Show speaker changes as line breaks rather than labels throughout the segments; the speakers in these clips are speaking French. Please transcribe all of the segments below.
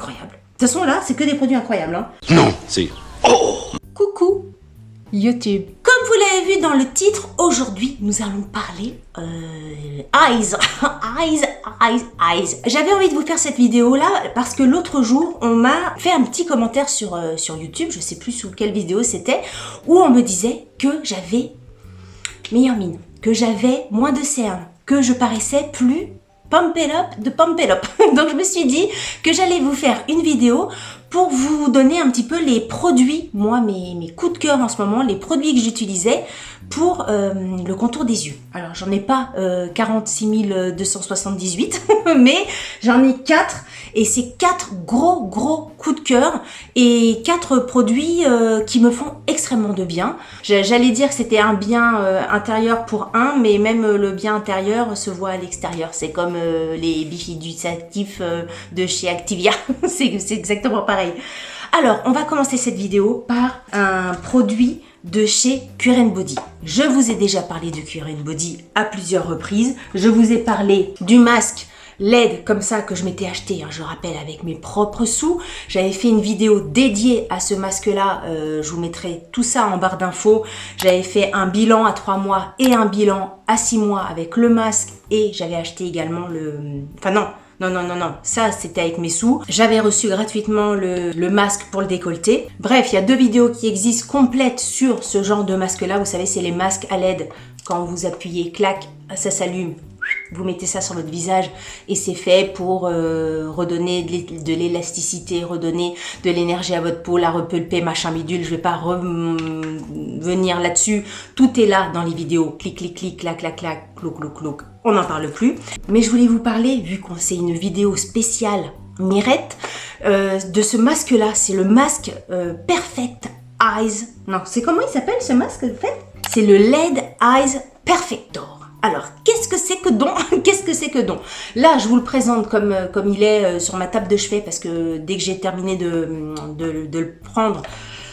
incroyables. De toute façon, là, c'est que des produits incroyables. Hein.
Non, c'est... Oh!
Coucou YouTube. Comme vous l'avez vu dans le titre, aujourd'hui, nous allons parler eyes. Eyes. J'avais envie de vous faire cette vidéo-là parce que l'autre jour, on m'a fait un petit commentaire sur YouTube, je sais plus sous quelle vidéo c'était, où on me disait que j'avais meilleure mine, que j'avais moins de cernes, que je paraissais plus pump it up. Donc je me suis dit que j'allais vous faire une vidéo pour vous donner un petit peu les produits, moi mes coups de cœur en ce moment, les produits que j'utilisais pour le contour des yeux. Alors j'en ai pas 46 278, mais j'en ai 4 et c'est 4 gros coups de cœur et 4 produits qui me font extrêmement de bien. J'allais dire que c'était un bien intérieur pour un, mais même le bien intérieur se voit à l'extérieur. C'est comme les bifiducatifs de chez Activia, c'est exactement pareil. Alors, on va commencer cette vidéo par un produit de chez Cure & Body. Je vous ai déjà parlé de Cure & Body à plusieurs reprises. Je vous ai parlé du masque LED comme ça que je m'étais acheté, hein, je rappelle, avec mes propres sous. J'avais fait une vidéo dédiée à ce masque-là. Je vous mettrai tout ça en barre d'infos. J'avais fait un bilan à 3 mois et un bilan à 6 mois avec le masque. Et j'avais acheté également le... Enfin non, ça c'était avec mes sous. J'avais reçu gratuitement le masque pour le décolleté. Bref, il y a 2 vidéos qui existent complètes sur ce genre de masque là. Vous savez, c'est les masques à LED. Quand vous appuyez, clac, ça s'allume. Vous mettez ça sur votre visage et c'est fait pour redonner de l'élasticité, redonner de l'énergie à votre peau, la repulper, machin bidule. Je vais pas revenir là-dessus. Tout est là dans les vidéos. Clic, clic, clic, clac, clac, clac, clouc, clouc, clouc. On n'en parle plus. Mais je voulais vous parler, vu qu'on c'est une vidéo spéciale Mirette, de ce masque-là. C'est le masque Perfect Eyes. Non, c'est comment il s'appelle ce masque en fait? C'est le LED Eyes Perfector. Alors, qu'est-ce que c'est que donc? Là, je vous le présente comme il est sur ma table de chevet parce que dès que j'ai terminé de le prendre,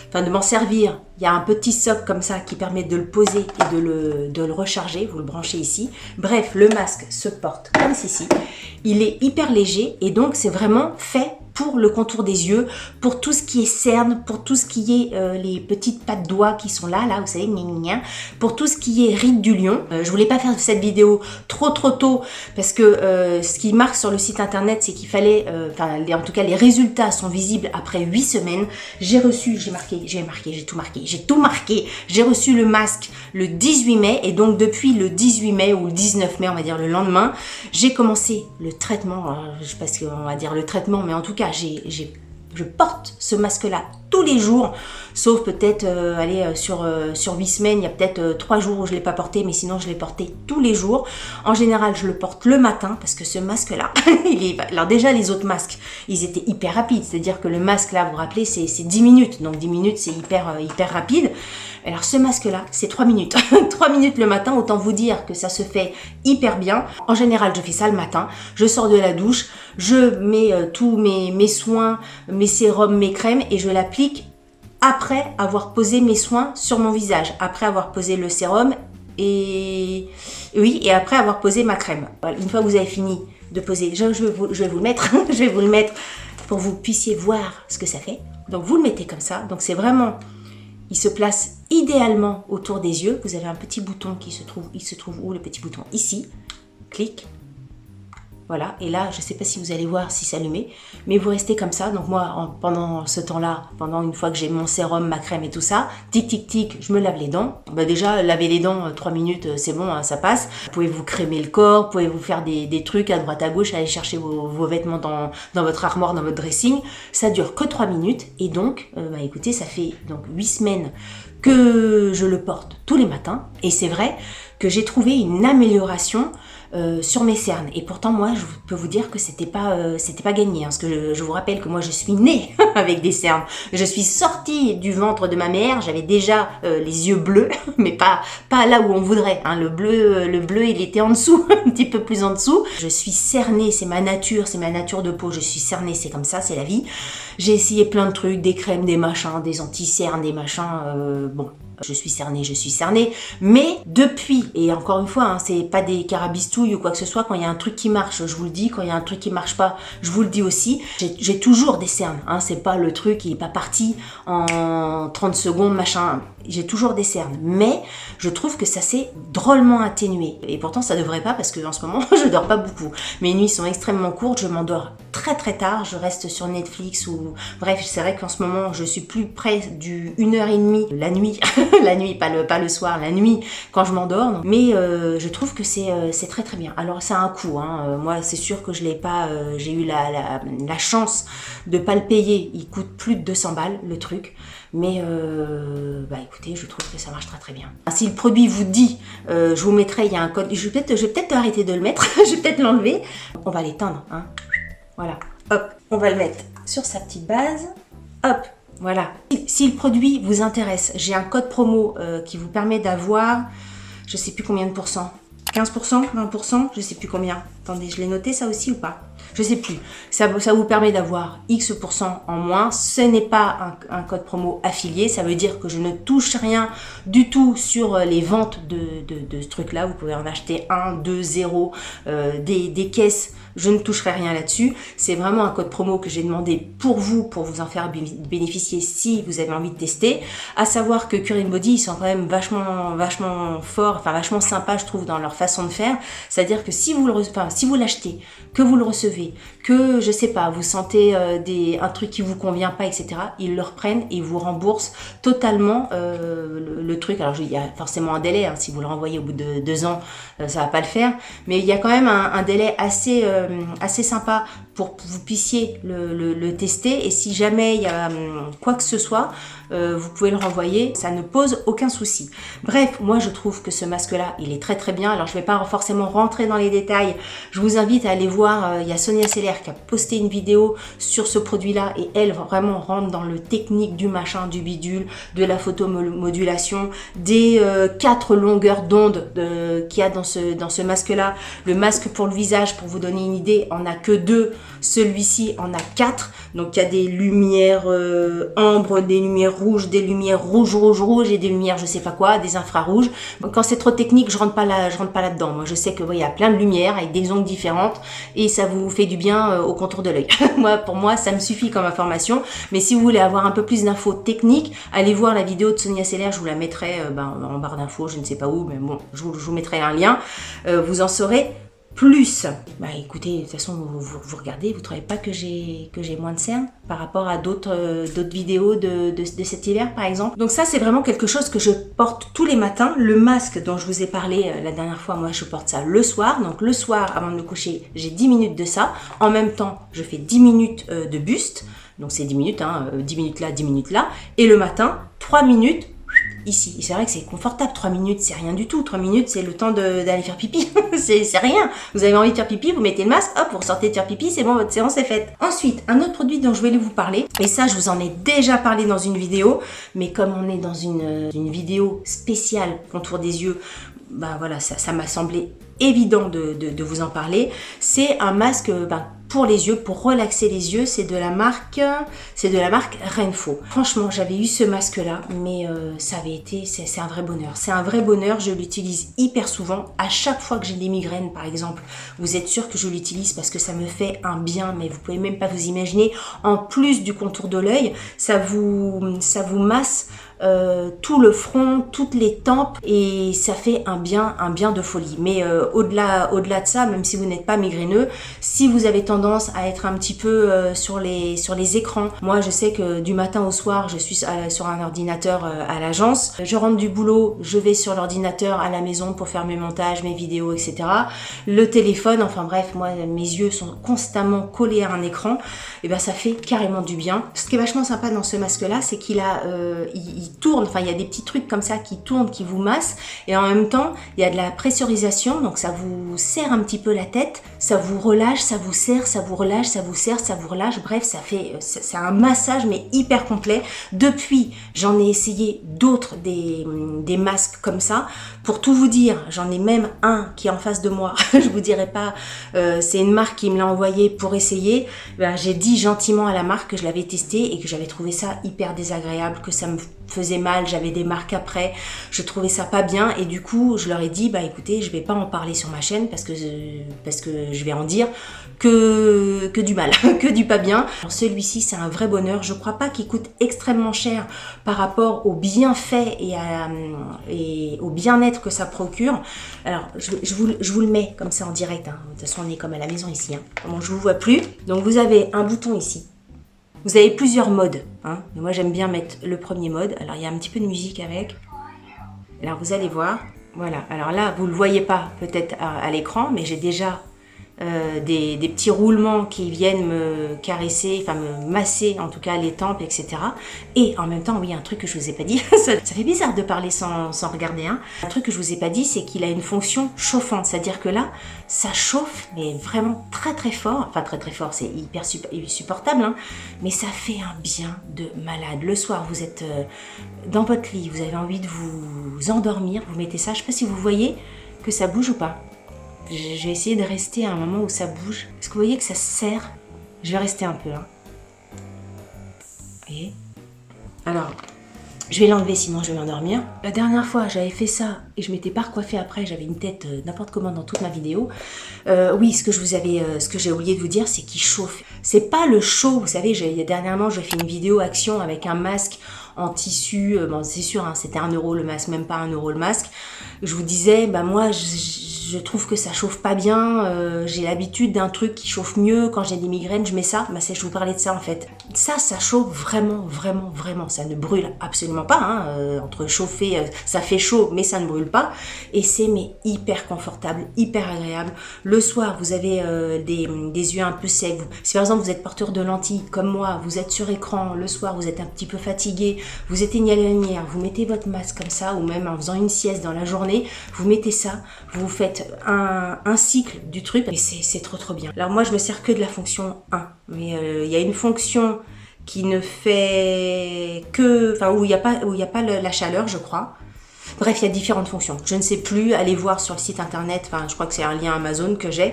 enfin de m'en servir, il y a un petit socle comme ça qui permet de le poser et de le recharger. Vous le branchez ici. Bref, le masque se porte comme ceci. Il est hyper léger et donc c'est vraiment fait pour le contour des yeux, pour tout ce qui est cernes, pour tout ce qui est les petites pattes doigts qui sont là, vous savez, pour tout ce qui est rides du lion. Je voulais pas faire cette vidéo trop tôt parce que ce qui marque sur le site internet, c'est qu'il fallait, en tout cas les résultats sont visibles après 8 semaines. J'ai tout marqué. J'ai reçu le masque le 18 mai et donc depuis le 18 mai ou le 19 mai, on va dire le lendemain, j'ai commencé le traitement. Alors, je sais pas ce qu'on va dire le traitement, mais en tout cas, je porte ce masque-là tous les jours, sauf peut-être, sur 8 semaines, il y a peut-être 3 jours où je ne l'ai pas porté, mais sinon je l'ai porté tous les jours. En général, je le porte le matin, parce que ce masque-là, alors déjà les autres masques, ils étaient hyper rapides, c'est-à-dire que le masque là, vous vous rappelez, c'est 10 minutes, donc 10 minutes c'est hyper rapide. Alors ce masque-là, c'est 3 minutes. 3 minutes le matin, autant vous dire que ça se fait hyper bien. En général, je fais ça le matin, je sors de la douche, je mets tous mes soins, mes sérums, mes crèmes et je l'applique après avoir posé mes soins sur mon visage, après avoir posé le sérum et après avoir posé ma crème. Voilà, une fois que vous avez fini de poser, je vais vous le mettre, je vais vous le mettre pour que vous puissiez voir ce que ça fait. Donc vous le mettez comme ça, donc c'est vraiment, il se place idéalement autour des yeux. Vous avez un petit bouton qui se trouve, il se trouve où le petit bouton? Ici, clic. Voilà, et là, je ne sais pas si vous allez voir si c'est allumé, mais vous restez comme ça. Donc moi, pendant ce temps-là, pendant une fois que j'ai mon sérum, ma crème et tout ça, tic, tic, tic, je me lave les dents. Bah déjà, laver les dents, 3 minutes, c'est bon, hein, ça passe. Vous pouvez vous crémer le corps, vous pouvez vous faire des trucs à droite à gauche, aller chercher vos vêtements dans votre armoire, dans votre dressing. Ça dure que 3 minutes, et donc, écoutez, ça fait donc 8 semaines que je le porte tous les matins, et c'est vrai que j'ai trouvé une amélioration sur mes cernes. Et pourtant, moi, je peux vous dire que c'était pas gagné. Hein, parce que je vous rappelle que moi, je suis née avec des cernes. Je suis sortie du ventre de ma mère. J'avais déjà les yeux bleus, mais pas là où on voudrait. Hein. Le bleu, il était en dessous, un petit peu plus en dessous. Je suis cernée, c'est ma nature de peau. Je suis cernée, c'est comme ça, c'est la vie. J'ai essayé plein de trucs, des crèmes, des machins, des anti-cernes, des machins. je suis cernée, mais depuis, et encore une fois, hein, c'est pas des carabistouilles ou quoi que ce soit, quand il y a un truc qui marche, je vous le dis, quand il y a un truc qui marche pas, je vous le dis aussi, j'ai toujours des cernes, hein, c'est pas le truc qui est pas parti en 30 secondes, machin, j'ai toujours des cernes, mais je trouve que ça s'est drôlement atténué, et pourtant ça devrait pas parce que en ce moment je dors pas beaucoup, mes nuits sont extrêmement courtes, je m'endors très très tard, je reste sur Netflix ou bref, c'est vrai qu'en ce moment je suis plus près du 1h30 la nuit, la nuit, pas le soir, la nuit quand je m'endors, mais je trouve que c'est très très bien. Alors ça a un coût, hein. Moi c'est sûr que je l'ai pas, j'ai eu la chance de pas le payer, il coûte plus de 200 balles le truc, mais bah écoutez, je trouve que ça marche très très bien. Si le produit vous dit, je vous mettrai, il y a un code, je vais peut-être arrêter de le mettre, je vais peut-être l'enlever, on va l'éteindre, hein. Voilà, hop, on va le mettre sur sa petite base, hop, voilà. Si le produit vous intéresse, j'ai un code promo qui vous permet d'avoir, je sais plus combien de pourcents, 15%, 20%, je sais plus combien. Attendez, je l'ai noté ça aussi ou pas? Je sais plus. Ça vous permet d'avoir X% en moins. Ce n'est pas un code promo affilié. Ça veut dire que je ne touche rien du tout sur les ventes de ce truc-là. Vous pouvez en acheter 1, 2, 0, des caisses. Je ne toucherai rien là-dessus. C'est vraiment un code promo que j'ai demandé pour vous en faire bénéficier si vous avez envie de tester. À savoir que Cure Body, ils sont quand même vachement forts, enfin vachement sympas, je trouve, dans leur façon de faire. C'est-à-dire que si vous l'achetez, que vous le recevez, que je sais pas, vous sentez un truc qui vous convient pas, etc., ils le reprennent et ils vous remboursent totalement le truc. Alors il y a forcément un délai, hein, si vous le renvoyez au bout de 2 ans, ça va pas le faire, mais il y a quand même un délai assez sympa pour que vous puissiez le tester, et si jamais il y a quoi que ce soit, vous pouvez le renvoyer, ça ne pose aucun souci. Bref, moi je trouve que ce masque là il est très très bien. Alors je vais pas forcément rentrer dans les détails, je vous invite à aller voir, il y a Sonia Seller qui a posté une vidéo sur ce produit là, et elle vraiment rentre dans le technique du machin, du bidule, de la photomodulation, des 4 longueurs d'onde qu'il y a dans ce masque là. Le masque pour le visage, pour vous donner une idée, en a que 2, celui-ci en a 4, donc il y a des lumières ambre, des lumières rouges, des lumières rouges et des lumières je sais pas quoi, des infrarouges. Donc, quand c'est trop technique, je rentre pas là-dedans. Moi je sais que il y a plein de lumières avec des ondes différentes et ça vous fait du bien au contour de l'œil. Pour moi ça me suffit comme information, mais si vous voulez avoir un peu plus d'infos techniques, allez voir la vidéo de Sonia Seller, je vous la mettrai en barre d'infos, je ne sais pas où, mais bon, je vous mettrai un lien, vous en saurez plus. Bah écoutez, de toute façon vous regardez, vous trouvez pas que j'ai moins de cernes par rapport à d'autres vidéos de cet hiver par exemple. Donc ça c'est vraiment quelque chose que je porte tous les matins. Le masque dont je vous ai parlé la dernière fois, moi je porte ça le soir. Donc le soir avant de me coucher, j'ai 10 minutes de ça. En même temps je fais 10 minutes de buste. Donc c'est 10 minutes, 10 minutes là, 10 minutes là. Et le matin, 3 minutes ici. Et c'est vrai que c'est confortable, 3 minutes, c'est rien du tout. 3 minutes, c'est le temps d'aller faire pipi. c'est rien. Vous avez envie de faire pipi, vous mettez le masque, hop, vous ressortez de faire pipi, c'est bon, votre séance est faite. Ensuite, un autre produit dont je voulais vous parler, et ça, je vous en ai déjà parlé dans une vidéo, mais comme on est dans une vidéo spéciale contour des yeux, bah voilà, ça m'a semblé évident de vous en parler. C'est un masque pour les yeux, pour relaxer les yeux. C'est de la marque Renpho. Franchement, j'avais eu ce masque là, mais c'est un vrai bonheur. C'est un vrai bonheur. Je l'utilise hyper souvent. À chaque fois que j'ai des migraines, par exemple, vous êtes sûr que je l'utilise parce que ça me fait un bien, mais vous pouvez même pas vous imaginer. En plus du contour de l'œil, ça vous masse tout le front, toutes les tempes, et ça fait un bien de folie. Mais au-delà de ça, même si vous n'êtes pas migraineux, si vous avez tendance à être un petit peu sur les écrans, moi je sais que du matin au soir je suis sur un ordinateur à l'agence, je rentre du boulot, je vais sur l'ordinateur à la maison pour faire mes montages, mes vidéos, etc. Le téléphone, enfin bref, moi mes yeux sont constamment collés à un écran, et ben ça fait carrément du bien. Ce qui est vachement sympa dans ce masque là, c'est qu'il a il tourne, enfin il y a des petits trucs comme ça qui tournent, qui vous massent, et en même temps il y a de la pressurisation, donc ça vous serre un petit peu la tête, ça vous relâche, ça vous serre, ça vous relâche, ça vous serre, ça vous relâche, bref c'est un massage mais hyper complet. Depuis j'en ai essayé d'autres, des masques comme ça, pour tout vous dire, j'en ai même un qui est en face de moi, je vous dirai pas, c'est une marque qui me l'a envoyé pour essayer. J'ai dit gentiment à la marque que je l'avais testé et que j'avais trouvé ça hyper désagréable, que ça me faisait mal, j'avais des marques après, je trouvais ça pas bien et du coup je leur ai dit bah écoutez, je vais pas en parler sur ma chaîne parce que je vais en dire que du mal, que du pas bien. Alors celui-ci c'est un vrai bonheur, je crois pas qu'il coûte extrêmement cher par rapport au bienfait et au bien-être que ça procure. Alors je vous le mets comme ça en direct, hein. De toute façon on est comme à la maison ici, hein. Comment je vous vois plus. Donc vous avez un bouton ici. Vous avez plusieurs modes, hein. Mais moi j'aime bien mettre le premier mode. Alors il y a un petit peu de musique avec. Alors vous allez voir, voilà. Alors là vous le voyez pas peut-être à l'écran, mais j'ai déjà des petits roulements qui viennent me caresser, enfin me masser en tout cas les tempes, etc. Et en même temps, oui, un truc que je vous ai pas dit, ça fait bizarre de parler sans regarder, hein. Un truc que je vous ai pas dit, c'est qu'il a une fonction chauffante, c'est-à-dire que là, ça chauffe, mais vraiment très très fort, enfin très très fort, c'est hyper supportable, hein, mais ça fait un bien de malade. Le soir, vous êtes dans votre lit, vous avez envie de vous endormir, vous mettez ça, je sais pas si vous voyez que ça bouge ou pas. Je vais essayer de rester à un moment où ça bouge. Est-ce que vous voyez que ça se serre? Je vais rester un peu. Hein. Vous voyez? Alors, je vais l'enlever sinon je vais m'endormir. La dernière fois, j'avais fait ça et je m'étais pas recoiffée après. J'avais une tête n'importe comment dans toute ma vidéo. Oui, ce que j'ai oublié de vous dire, c'est qu'il chauffe. C'est pas le chaud. Vous savez, dernièrement, j'ai fait une vidéo action avec un masque en tissu. Bon, c'est sûr, hein, c'était 1 € le masque, même pas 1 € le masque. Je vous disais, bah moi, je trouve que ça chauffe pas bien, j'ai l'habitude d'un truc qui chauffe mieux, quand j'ai des migraines je mets ça, bah je vous parlais de ça en fait. Ça chauffe vraiment, vraiment, vraiment, ça ne brûle absolument pas, hein. Entre chauffer, ça fait chaud mais ça ne brûle pas, et c'est mais hyper confortable, hyper agréable. Le soir vous avez des yeux un peu secs, si par exemple vous êtes porteur de lentilles comme moi, vous êtes sur écran, le soir vous êtes un petit peu fatigué, vous éteignez la lumière, vous mettez votre masque comme ça, ou même en faisant une sieste dans la journée, vous mettez ça, vous faites un cycle du truc et c'est trop bien. Alors moi je me sers que de la fonction 1, mais il y a une fonction qui ne fait que, enfin où il y a pas la chaleur je crois. Bref, il y a différentes fonctions. Je ne sais plus, allez voir sur le site internet, enfin je crois que c'est un lien Amazon que j'ai.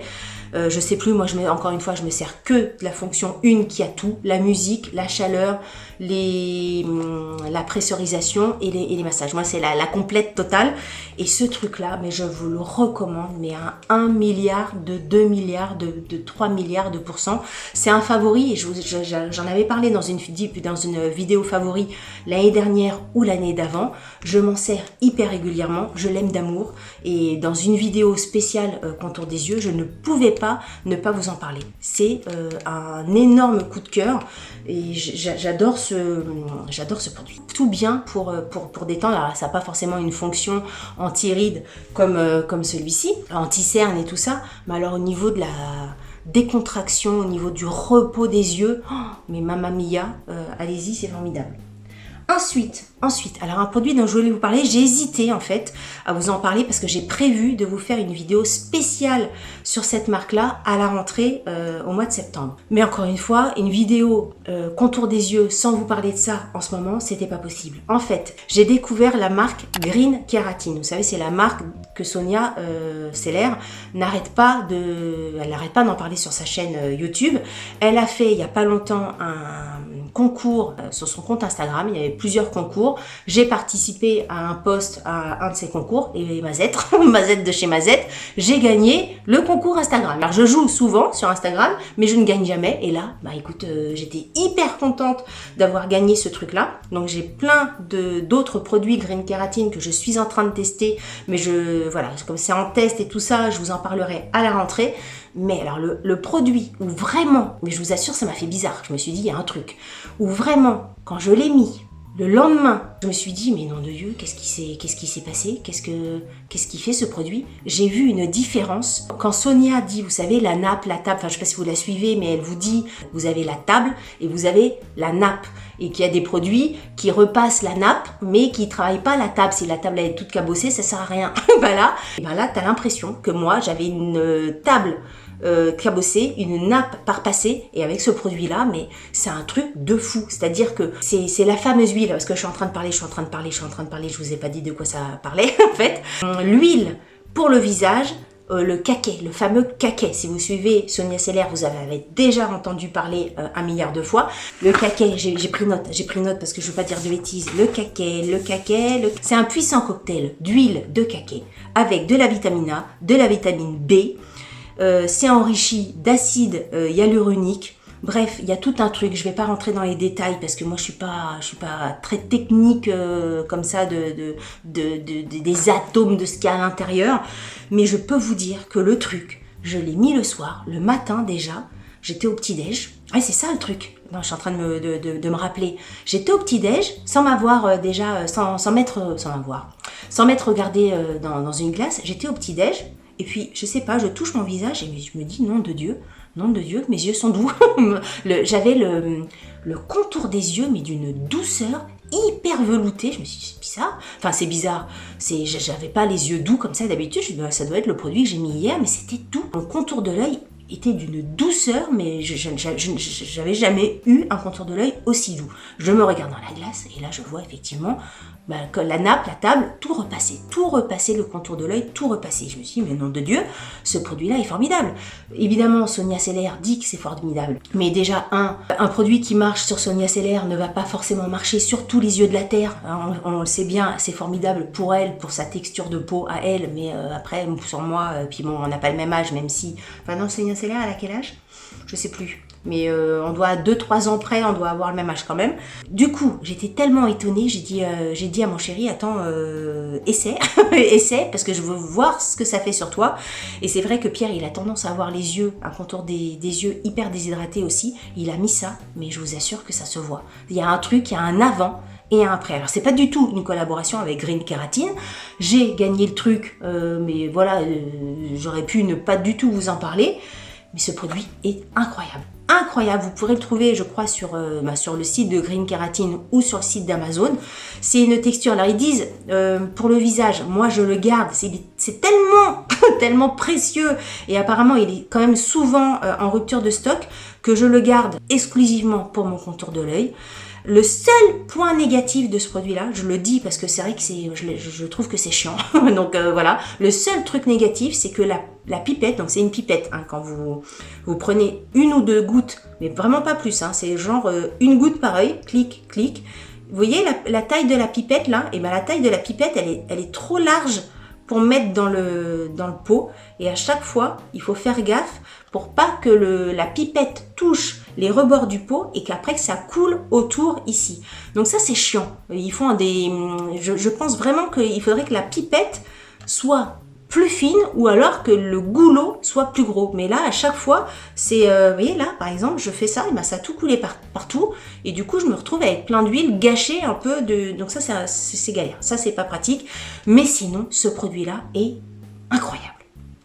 Je sais plus, moi encore une fois je me sers que de la fonction 1 qui a tout, la musique, la chaleur, la pressurisation et les massages. Moi c'est la complète totale, et ce truc là, mais je vous le recommande, mais à 1 milliard, de 2 milliards, de 3 milliards de pourcents. C'est un favori, et j'en avais parlé dans une vidéo favori l'année dernière ou l'année d'avant. Je m'en sers hyper régulièrement, je l'aime d'amour, et dans une vidéo spéciale contour des yeux, je ne pouvais pas ne pas vous en parler. C'est un énorme coup de cœur et j'adore ce produit. Tout bien pour détendre. Alors ça n'a pas forcément une fonction anti-rides comme celui-ci, anti-cerne et tout ça, mais alors au niveau de la décontraction, au niveau du repos des yeux, oh, mais mamma mia, allez-y, c'est formidable. Ensuite, alors un produit dont je voulais vous parler, j'ai hésité en fait à vous en parler parce que j'ai prévu de vous faire une vidéo spéciale sur cette marque-là à la rentrée au mois de septembre. Mais encore une fois, une vidéo contour des yeux sans vous parler de ça en ce moment, c'était pas possible. En fait, j'ai découvert la marque Green Keratin. Vous savez, c'est la marque que Sonia Seller n'arrête pas d'en parler sur sa chaîne YouTube. Elle a fait il y a pas longtemps un concours sur son compte Instagram. Il y avait plusieurs concours. J'ai participé à un post à un de ces concours et Mazette de chez Mazette, j'ai gagné le concours Instagram. Alors je joue souvent sur Instagram, mais je ne gagne jamais. Et là, bah écoute, j'étais hyper contente d'avoir gagné ce truc-là. Donc j'ai plein d'autres produits Green Keratin que je suis en train de tester, mais voilà, comme c'est en test et tout ça, je vous en parlerai à la rentrée. Mais alors le produit où vraiment, mais je vous assure ça m'a fait bizarre, je me suis dit il y a un truc, où vraiment quand je l'ai mis, le lendemain, je me suis dit mais nom de Dieu, qu'est-ce qui s'est passé, qu'est-ce qui fait ce produit? J'ai vu une différence. Quand Sonia dit, vous savez, la nappe, la table, enfin je sais pas si vous la suivez, mais elle vous dit, vous avez la table et vous avez la nappe. Et qu'il y a des produits qui repassent la nappe, mais qui ne travaillent pas la table. Si la table elle est toute cabossée, ça sert à rien. Ben là, tu as l'impression que moi, j'avais une table cabossée, une nappe par passé, et avec ce produit-là, mais c'est un truc de fou. C'est-à-dire que c'est la fameuse huile, parce que je suis en train de parler, je vous ai pas dit de quoi ça parlait, en fait. L'huile pour le visage, le caquet, le fameux caquet. Si vous suivez Sonia Seller, vous avez déjà entendu parler 1 milliard de fois. Le caquet, j'ai pris note parce que je ne veux pas dire de bêtises. Le caquet, c'est un puissant cocktail d'huile de caquet avec de la vitamine A, de la vitamine B. C'est enrichi d'acide hyaluronique. Bref, il y a tout un truc, je vais pas rentrer dans les détails parce que moi je suis pas très technique comme ça des atomes de ce qu'il y a à l'intérieur, mais je peux vous dire que le truc, je l'ai mis le soir, le matin déjà, j'étais au petit-déj. Ouais, c'est ça le truc. Non, je suis en train de me rappeler. J'étais au petit-déj sans m'avoir sans m'être regardé dans une glace, j'étais au petit-déj et puis je sais pas, je touche mon visage et je me dis nom de Dieu, que mes yeux sont doux. J'avais le contour des yeux, mais d'une douceur hyper veloutée. Je me suis dit, c'est bizarre. Enfin, c'est bizarre. J'avais pas les yeux doux comme ça d'habitude. Je me dis, ça doit être le produit que j'ai mis hier, mais c'était doux. Le contour de l'œil était d'une douceur, mais je n'avais jamais eu un contour de l'œil aussi doux. Je me regarde dans la glace et là, je vois effectivement que la nappe, la table, tout repassé, le contour de l'œil, tout repassé. Je me suis dit, mais nom de Dieu, ce produit-là est formidable. Évidemment, Sonia Seller dit que c'est formidable, mais déjà, un produit qui marche sur Sonia Seller ne va pas forcément marcher sur tous les yeux de la Terre. On le sait bien, c'est formidable pour elle, pour sa texture de peau à elle, mais après, sur moi, puis bon, on n'a pas le même âge, même si... Enfin non, Sonia Seller, elle a quel âge ? Je sais plus. Mais on doit, 2-3 ans près, on doit avoir le même âge quand même. Du coup, j'étais tellement étonnée, j'ai dit à mon chéri, attends, essaie, parce que je veux voir ce que ça fait sur toi. Et c'est vrai que Pierre, il a tendance à avoir les yeux, un contour des yeux hyper déshydratés aussi. Il a mis ça, mais je vous assure que ça se voit. Il y a un truc, il y a un avant et un après. Alors c'est pas du tout une collaboration avec Green Keratin. J'ai gagné le truc, mais voilà, j'aurais pu ne pas du tout vous en parler. Mais ce produit est incroyable. Incroyable, vous pourrez le trouver je crois sur le site de Green Keratin ou sur le site d'Amazon. C'est une texture, alors ils disent pour le visage, moi je le garde, c'est tellement tellement précieux et apparemment il est quand même souvent en rupture de stock que je le garde exclusivement pour mon contour de l'œil. Le seul point négatif de ce produit-là, je le dis parce que c'est vrai que je trouve que c'est chiant. Donc voilà, le seul truc négatif, c'est que la pipette, donc c'est une pipette, hein, quand vous prenez 1 ou 2 gouttes, mais vraiment pas plus, hein, c'est genre 1 goutte par œil, clic, clic. Vous voyez la taille de la pipette là, et ben la taille de la pipette, elle est trop large pour mettre dans le pot. Et à chaque fois, il faut faire gaffe pour pas que la pipette touche les rebords du pot et qu'après que ça coule autour ici. Donc ça c'est chiant. Ils font je pense vraiment qu'il faudrait que la pipette soit plus fine ou alors que le goulot soit plus gros. Mais là à chaque fois, vous voyez là par exemple, je fais ça, et ben ça a tout coulé partout et du coup je me retrouve avec plein d'huile gâchée un peu donc ça c'est galère. Ça c'est pas pratique. Mais sinon ce produit là est incroyable.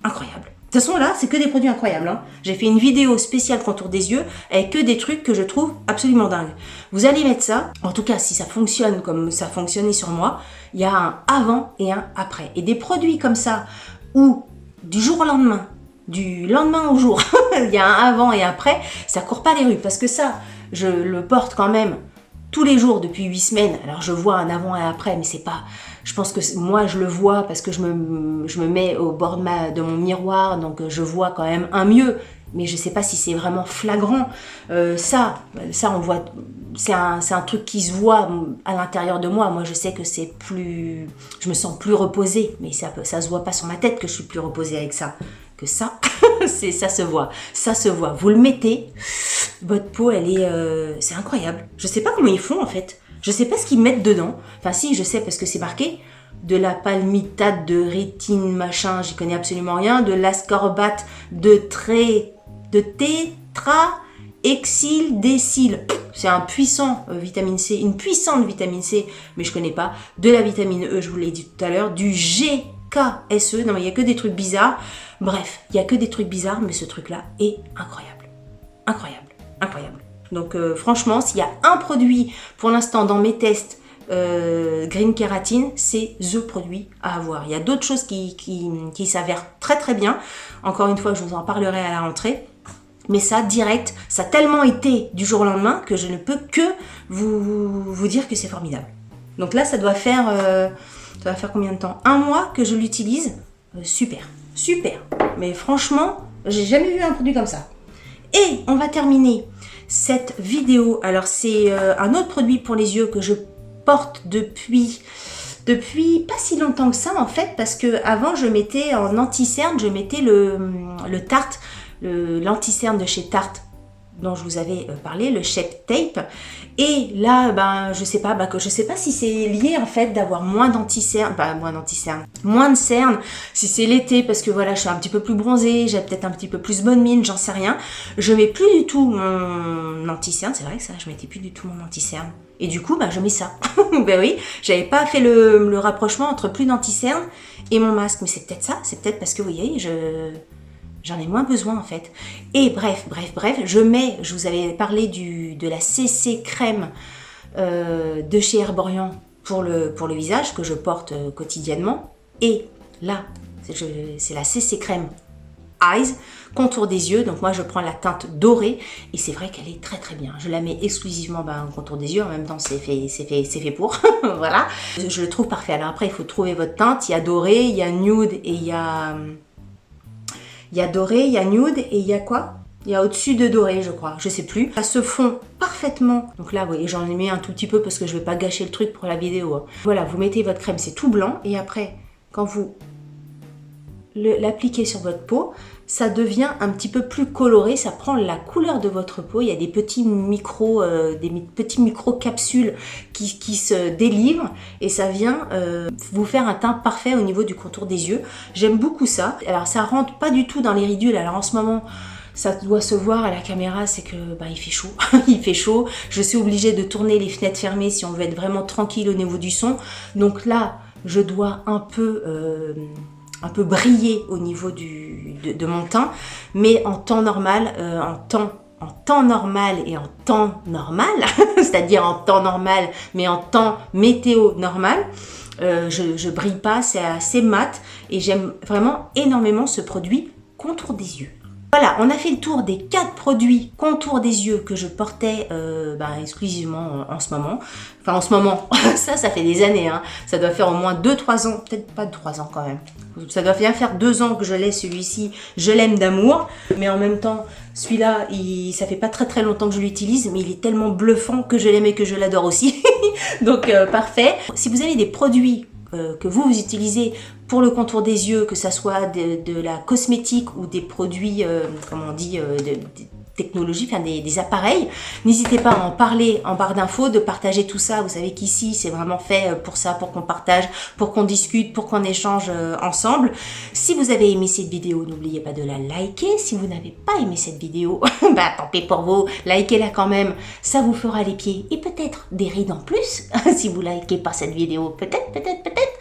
Incroyable. De toute façon, là, c'est que des produits incroyables. Hein. J'ai fait une vidéo spéciale contour des yeux avec que des trucs que je trouve absolument dingues. Vous allez mettre ça, en tout cas, si ça fonctionne comme ça fonctionnait sur moi, il y a un avant et un après. Et des produits comme ça, où du jour au lendemain, du lendemain au jour, il y a un avant et un après, ça court pas les rues. Parce que ça, je le porte quand même tous les jours depuis 8 semaines. Alors, je vois un avant et un après, mais c'est pas... Je pense que moi, je le vois parce que je me mets au bord de mon miroir, donc je vois quand même un mieux. Mais je sais pas si c'est vraiment flagrant. Ça on voit... C'est un truc qui se voit à l'intérieur de moi. Moi, je sais que c'est plus... Je me sens plus reposée. Mais ça se voit pas sur ma tête que je suis plus reposée avec ça. Que ça, ça se voit. Ça se voit. Vous le mettez, votre peau, elle est... c'est incroyable. Je sais pas comment ils font, en fait. Je sais pas ce qu'ils mettent dedans. Enfin si, je sais parce que c'est marqué. De la palmitate, de rétine, machin, j'y connais absolument rien. De l'ascorbate, de tétrahexyldécyl. C'est un puissant vitamine C, une puissante vitamine C, mais je connais pas. De la vitamine E, je vous l'ai dit tout à l'heure. Du GKSE. Non mais il y a que des trucs bizarres. Bref, il y a que des trucs bizarres, mais ce truc-là est incroyable. Incroyable. Incroyable. Donc franchement, s'il y a un produit pour l'instant dans mes tests Green Keratin, c'est the produit à avoir. Il y a d'autres choses qui s'avèrent très très bien. Encore une fois, je vous en parlerai à la rentrée. Mais ça, direct, ça a tellement été du jour au lendemain que je ne peux que vous dire que c'est formidable. Donc là, ça doit faire combien de temps ? 1 mois que je l'utilise. Super. super. Mais franchement, j'ai jamais vu un produit comme ça. Et on va terminer cette vidéo. Alors c'est un autre produit pour les yeux que je porte depuis pas si longtemps que ça en fait, parce que avant je mettais en anti-cerne, je mettais le Tarte, l'anti-cerne de chez Tarte dont je vous avais parlé, le Shape Tape. Et là, ben, je sais pas si c'est lié en fait d'avoir moins d'anti-cerne, moins de cernes, si c'est l'été parce que voilà, je suis un petit peu plus bronzée, j'ai peut-être un petit peu plus bonne mine, j'en sais rien. Je mets plus du tout mon anti-cerne, c'est vrai que ça, je mettais plus du tout mon anti-cerne. Et du coup, ben, je mets ça. Ben oui, j'avais pas fait le rapprochement entre plus d'anti-cerne et mon masque, mais c'est peut-être ça, c'est peut-être parce que vous voyez, j'en ai moins besoin en fait. Et bref, je vous avais parlé de la CC crème de chez Herborian pour le visage que je porte quotidiennement. Et là, c'est la CC crème Eyes, contour des yeux. Donc moi je prends la teinte dorée et c'est vrai qu'elle est très très bien. Je la mets exclusivement au contour des yeux, en même temps c'est fait pour. Voilà, je le trouve parfait. Alors après il faut trouver votre teinte. Il y a doré, il y a nude et il y a doré, il y a nude et il y a quoi? Il y a au-dessus de doré, je crois, je sais plus. Ça se fond parfaitement. Donc là, vous voyez, j'en ai mis un tout petit peu parce que je vais pas gâcher le truc pour la vidéo. Hein. Voilà, vous mettez votre crème, c'est tout blanc. Et après, quand vous l'appliquez sur votre peau, ça devient un petit peu plus coloré, ça prend la couleur de votre peau. Il y a des petits micro-capsules qui se délivrent et ça vient vous faire un teint parfait au niveau du contour des yeux. J'aime beaucoup ça. Alors ça rentre pas du tout dans les ridules. Alors en ce moment, ça doit se voir à la caméra, c'est que il fait chaud. Il fait chaud. Je suis obligée de tourner les fenêtres fermées si on veut être vraiment tranquille au niveau du son. Donc là, je dois un peu briller au niveau de mon teint, mais en temps normal, c'est-à-dire en temps normal, mais en temps météo normal, je brille pas, c'est assez mat et j'aime vraiment énormément ce produit contour des yeux. Voilà, on a fait le tour des 4 produits contour des yeux que je portais exclusivement en ce moment. Enfin en ce moment, ça fait des années, hein. Ça doit faire au moins 2-3 ans, peut-être pas 3 ans quand même. Ça doit bien faire 2 ans que je l'ai celui-ci, je l'aime d'amour. Mais en même temps, celui-là, ça fait pas très très longtemps que je l'utilise, mais il est tellement bluffant que je l'aime et que je l'adore aussi. Donc parfait. Si vous avez des produits que vous utilisez pour le contour des yeux, que ça soit de la cosmétique ou des produits, technologie, enfin des appareils. N'hésitez pas à en parler en barre d'infos, de partager tout ça. Vous savez qu'ici, c'est vraiment fait pour ça, pour qu'on partage, pour qu'on discute, pour qu'on échange ensemble. Si vous avez aimé cette vidéo, n'oubliez pas de la liker. Si vous n'avez pas aimé cette vidéo, tant pis pour vous, likez-la quand même. Ça vous fera les pieds et peut-être des rides en plus. Si vous likez pas cette vidéo, peut-être.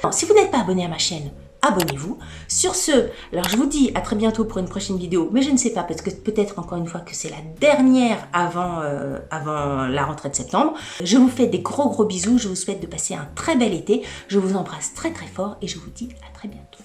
Alors, si vous n'êtes pas abonné à ma chaîne, abonnez-vous. Sur ce, alors je vous dis à très bientôt pour une prochaine vidéo, mais je ne sais pas, parce que peut-être encore une fois que c'est la dernière avant la rentrée de septembre. Je vous fais des gros bisous, je vous souhaite de passer un très bel été, je vous embrasse très très fort et je vous dis à très bientôt.